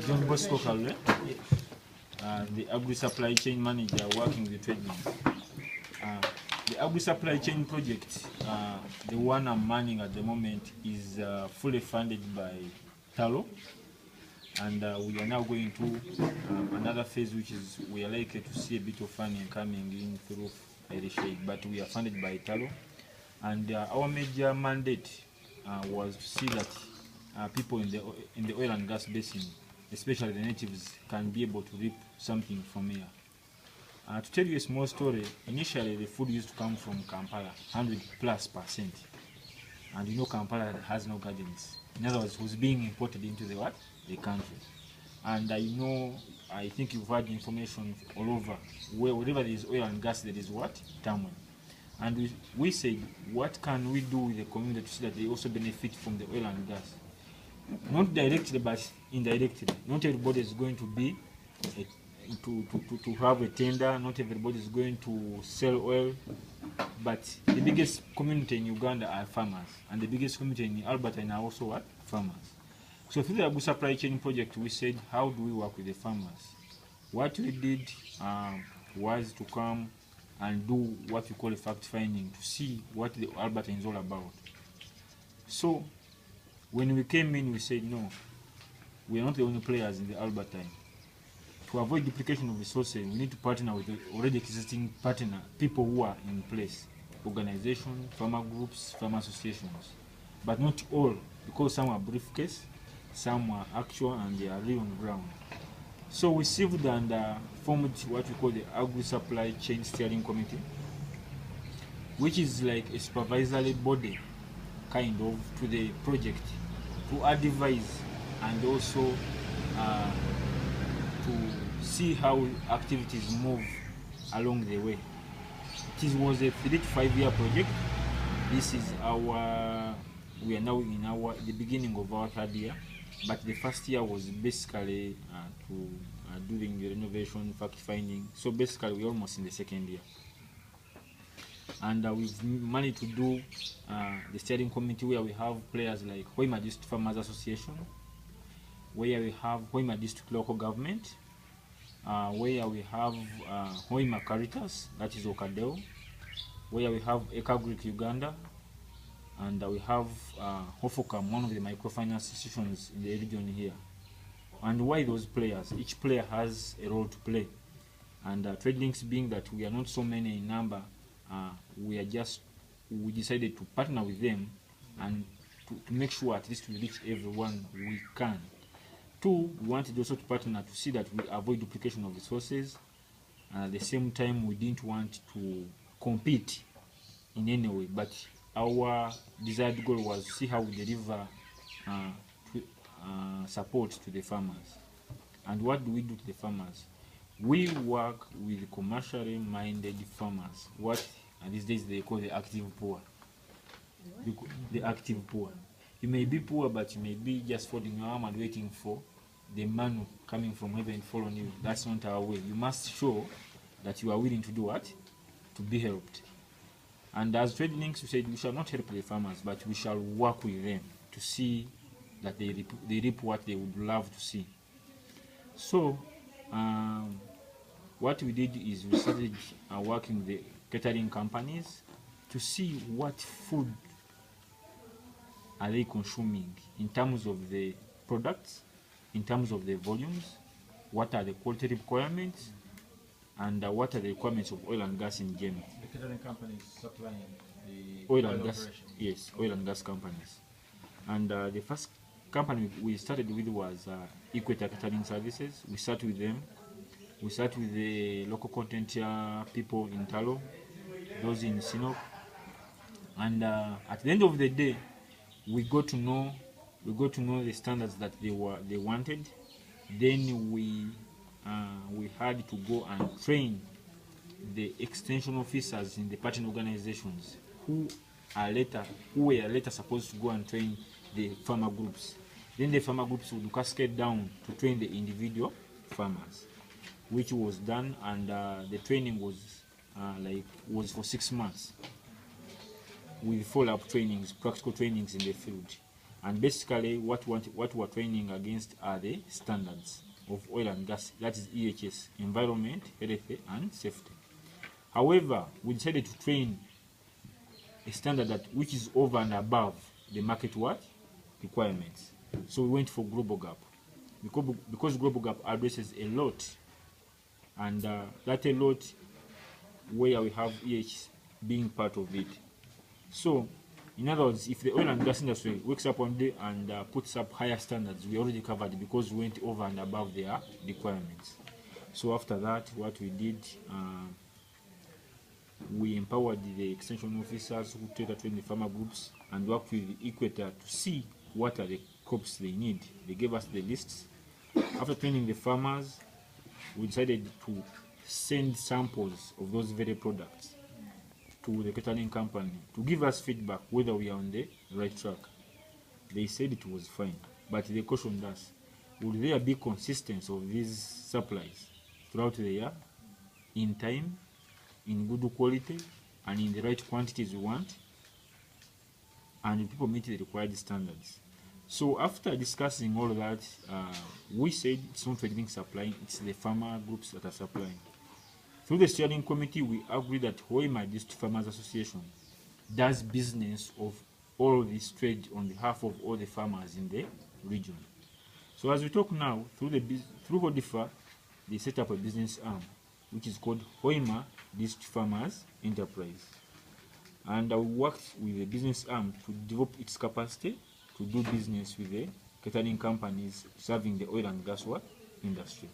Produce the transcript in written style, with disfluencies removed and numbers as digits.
John Bosco Calwe, the Agri Supply Chain Manager working with Traidlinks. The Agri Supply Chain project, the one I'm manning at the moment, is fully funded by Talo, and we are now going to another phase, which is we are likely to see a bit of funding coming in through Shade, but we are funded by Talo, and our major mandate was to see that people in the oil and gas basin, especially the natives, can be able to reap something from here. To tell you a small story, initially the food used to come from Kampala, 100+%. And you know Kampala has no gardens. In other words, it was being imported into the what? The country. And I think you've heard information all over. Wherever there is oil and gas, there is what? Turmoil. And we said, what can we do with the community to see that they also benefit from the oil and gas? Not directly, but indirectly. Not everybody is going to be to have a tender. Not everybody is going to sell oil. But the biggest community in Uganda are farmers, and the biggest community in Alberta are also what? Farmers. So through the Agri Supply Chain project, we said, how do we work with the farmers? What we did was to come and do what we call a fact finding to see what the Alberta is all about. So when we came in, we said, no, we are not the only players in the Alberta. To avoid duplication of resources, we need to partner with the already existing people who are in place, organizations, farmer groups, farmer associations. But not all, because some are briefcase, some are actual, and they are real on ground. So we sieved and formed what we call the Agri Supply Chain Steering Committee, which is like a supervisory body, kind of, to the project, to advise and also to see how activities move along the way. It was a 3 to 5 year project. This is we are now in the beginning of our 3rd year, but the first year was basically doing the renovation, fact finding. So basically we're almost in the 2nd year. And we've managed to do the steering committee where we have players like Hoima District Farmers Association, where we have Hoima District Local Government, where we have Hoima Caritas, that is Okadeo, where we have Ekagric Uganda, and we have Hofocam, one of the microfinance institutions in the region here. And why those players? Each player has a role to play. And Traidlinks, being that we are not so many in number, we decided to partner with them and to make sure at least we reach everyone we can. 2, we wanted also to partner to see that we avoid duplication of resources. At the same time, we didn't want to compete in any way, but our desired goal was to see how we deliver support to the farmers. And what do we do to the farmers? We work with commercially minded farmers, what these days they call the active poor. The active poor. You may be poor, but you may be just folding your arm and waiting for the man coming from heaven to fall on you. That's not our way. You must show that you are willing to do what? To be helped. And as Traidlinks, we said we shall not help the farmers, but we shall work with them to see that they reap what they would love to see. So what we did is we started working with the catering companies to see what food are they consuming in terms of the products, in terms of the volumes, what are the quality requirements, and what are the requirements of oil and gas in general. The catering companies supplying the oil and gas, operation. yes, oil and gas companies. And the first company we started with was Equator Catering Services. We started with them. We started with the local content people in Talo, those in Sinop. And at the end of the day, we got to know the standards that they wanted. Then we had to go and train the extension officers in the partner organizations who were later supposed to go and train the farmer groups. Then the farmer groups would cascade down to train the individual farmers, which was done, and the training was for 6 months with follow-up trainings, practical trainings in the field. And basically what we're training against are the standards of oil and gas, that is EHS, environment, health and safety. However, we decided to train a standard that which is over and above the market requirements. So we went for global gap, because global gap addresses a lot, and that a lot where we have EH being part of it. So in other words, if the oil and gas industry wakes up one day and puts up higher standards, we already covered it because we went over and above their requirements. So after that, what we did, we empowered the extension officers who train the farmer groups and worked with the Equator to see what are the crops they need. They gave us the lists. After training the farmers, we decided to send samples of those very products to the catering company to give us feedback whether we are on the right track. They said it was fine, but they cautioned us, would there be consistency of these supplies throughout the year, in time, in good quality, and in the right quantities we want, and people meet the required standards. So after discussing all of that, we said it's not Traidlinks supplying, it's the farmer groups that are supplying. Through the steering committee, we agreed that Hoima District Farmers Association does business of all this trade on behalf of all the farmers in the region. So as we talk now, through HODIFA, they set up a business arm, which is called Hoima District Farmers Enterprise. And I worked with the business arm to develop its capacity to do business with the catering companies serving the oil and gas industry.